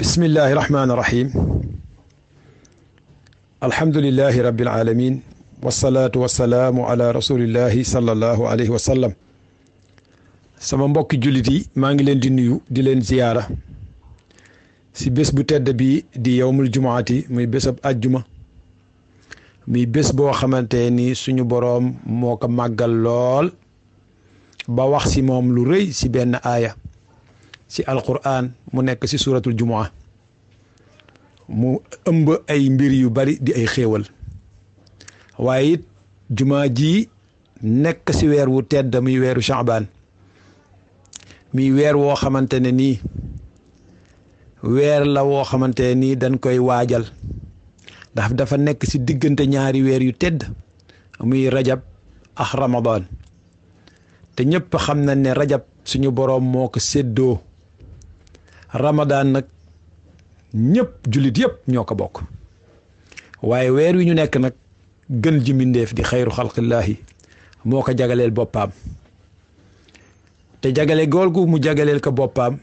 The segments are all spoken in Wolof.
bismillahi rahmaani rahim alhamdulillahi rabbil alamin wasalaatu wasalaamu ala rasulillahi sallallahu alayhi wa sallam. sama mbokki jullit yi maa ngi leen di nuyu di leen ziyaara si bés bu tedd bi di yowmul jumaati muy bésab àjjuma muy bés boo xamante ni suñu boroom moo ko màggal lool ba wax si moom lu rëy si benn aaya si alquran mu nekk si suratul jumaa mu ëmb ay mbir yu bari di ay xéewal waaye it jumaa ji nekk si weer wu tedd muy weeru Shaabaan muy weer woo xamante ne nii weer la woo xamante nii dañ koy waajal ndax dafa nekk si diggante ñaari weer yu tedd muy rajab ak ramadan te ñëpp xam na ne rajab suñu boroom moo ko séddoo ramadan nag ñëpp jullit yëpp ñoo ko bokk waaye weer wi ñu nekk nag gën ji mbindéef di xayru xalqillaahi moo ko jagaleel boppam te jagale googu mu jagaleel ko boppam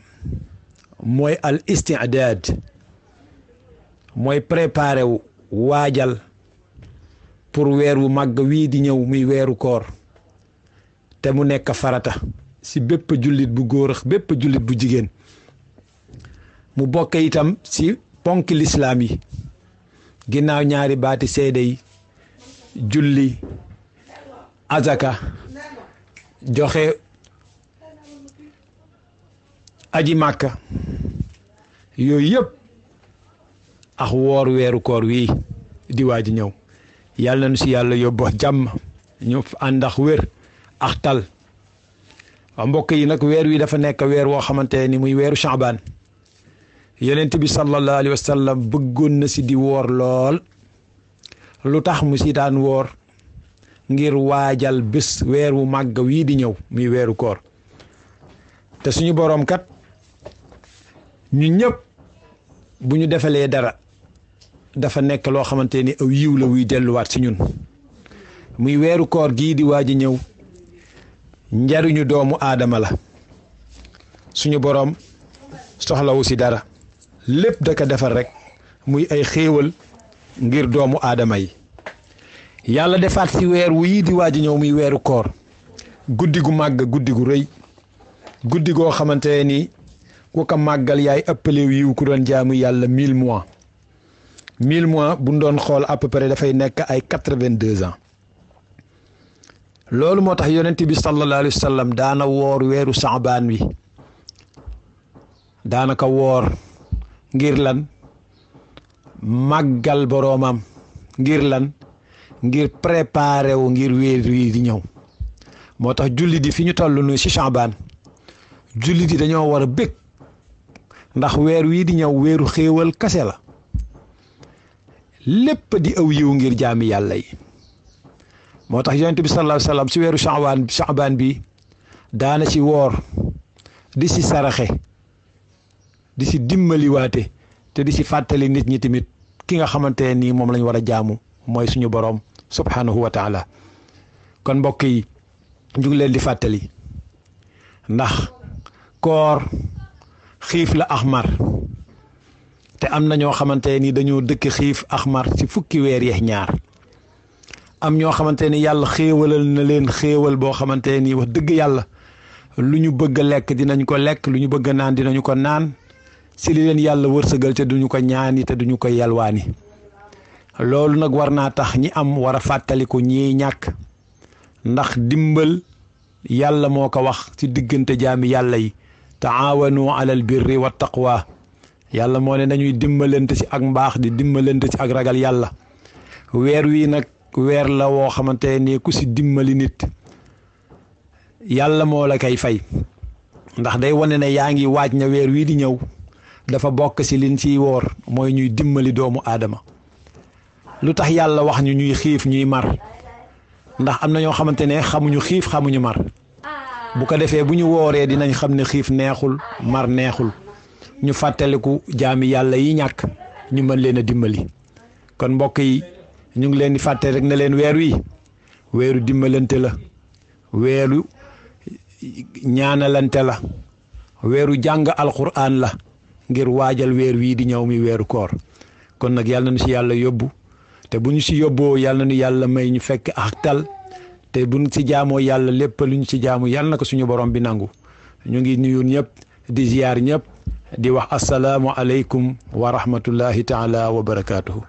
mooy al istidaad mooy préparé wu waajal pour weer wu màgg wii di ñëw muy weeru koor te mu nekk farata si bépp jullit bu góor ak bépp jullit bu jigéen mu bokk itam si ponk lislaam yi ginnaaw ñaari baati seede yi julli azaka joxe aji màkka yooyu yëpp ak woor weeru koor wii di waaj ñëw yàlla na nu si yàlla yóbbu jàmm ñu ànd ak wér ak tal waa mbokk yi nag weer wi dafa nekk weer woo xamante ni muy weeru Shaabaan yonent bi sallallahu alayhi wa sallam bëggoon na si di woor lool lu tax mu si daan woor ngir waajal bés weer wu màgg wii di ñëw muy weeru koor te suñu boroom kat ñu ñëpp bu ñu defalee dara dafa nekk loo xamante ni aw yiw la wuy delluwaat si ñun muy weeru koor gii di waaj a ñëw njariñu doomu aadama la suñu boroom soxlawu si dara lépp da ko defar rek muy ay xéewal ngir doomu aadama yi yàlla defaat si weer wu yii di waaj a ñëw muy weeru koor guddi gu màgg guddi gu rëy guddi goo xamante ni ku ko màggal yaay ëppalew yiw ku doon jaamu yàlla 1000 mois 1000 mois bu ñu doon xool à peu près dafay nekk ay 82 ans loolu moo tax yonent bi sallallahu alayhi wa sallam daana woor weeru Shaabaan wi daana ko woor ngir lan màggal boroomam ngir lan ngir préparé wu ngir weer wi di ñëw moo tax jullit yi fi ñu toll nii ci Shaabaan jullit yi dañoo war a bég ndax weer wii di ñëw weeru xéewal kase la lépp di aw yiw ngir jaami yàlla yi moo tax yonent bi sallallahu alayhi wa sallam ci weeru Shaabaan bi daana ci woor di ci saraxe di ci dimbaliwaate te di ci fàttali nit ñi tamit ki nga xamante ne nii moom lañ war a jaamu mooy suñu boroom subhanahu wa taala kon mbokk yi ñu ngi leen di fàttali ndax koor xiif la ak mar te am na ñoo xamante ni dañoo dëkk xiif ak mar ci fukki weer yeex ñaar am ñoo xamante ni yàlla xéewalal na leen xéewal boo xamante ni wax dëgg yàlla lu ñu bëgg a lekk dinañ ko lekk lu ñu bëgg a naan dinañu ko naan si li leen yàlla wërsëgal te duñu ko ñaani te duñu ko yalwaani loolu nag war naa tax ñi am war a fàttaliku ñii ñàkk ndax dimbal yàlla moo ko wax ci diggante jaami yàlla yi taawanu alal birri wa taqwa yàlla moo ne nañuy dimbalante ci ak mbaax di dimbalante ci ak ragal yàlla weer wii nag weer la woo xamante ni ku ci dimbali nit yàlla moo la koy fay ndax day wane ne yaa ngi waaj na weer wii di ñëw dafa bokk ci liñ ciy woor mooy ñuy dimbali doomu aadama lu tax yàlla wax ñu ñuy xiif ñuy mar ndax am na ñoo xamante ne xamuñu xiif xamuñu mar bu ko defee bu ñu wooree dinañ xam ne xiif neexul mar neexul ñu fàttaliku jaami yàlla yi ñàkk ñu mën leen a dimbali kon mbokk yi ñu ngi leen di fàtte rek ne leen weer wi weeru dimbalante la weeru ñaanalante la weeru jàng alquran la ngir waajal weer wii di ñëw mi weeru koor kon nag yàlla na nu si yàlla yóbbu te bu ñu si yóbboo yàlla na nu yàlla may ñu fekk ak tal te bu ñu si jaamoo yàlla lépp lu ñu si jaamu yàlla na ko suñu borom bi nangu ñu ngi nuyu ñëpp di ziyaar ñëpp di wax asalaamu aleykum wa rahmatullahi taala wa barakaatuhu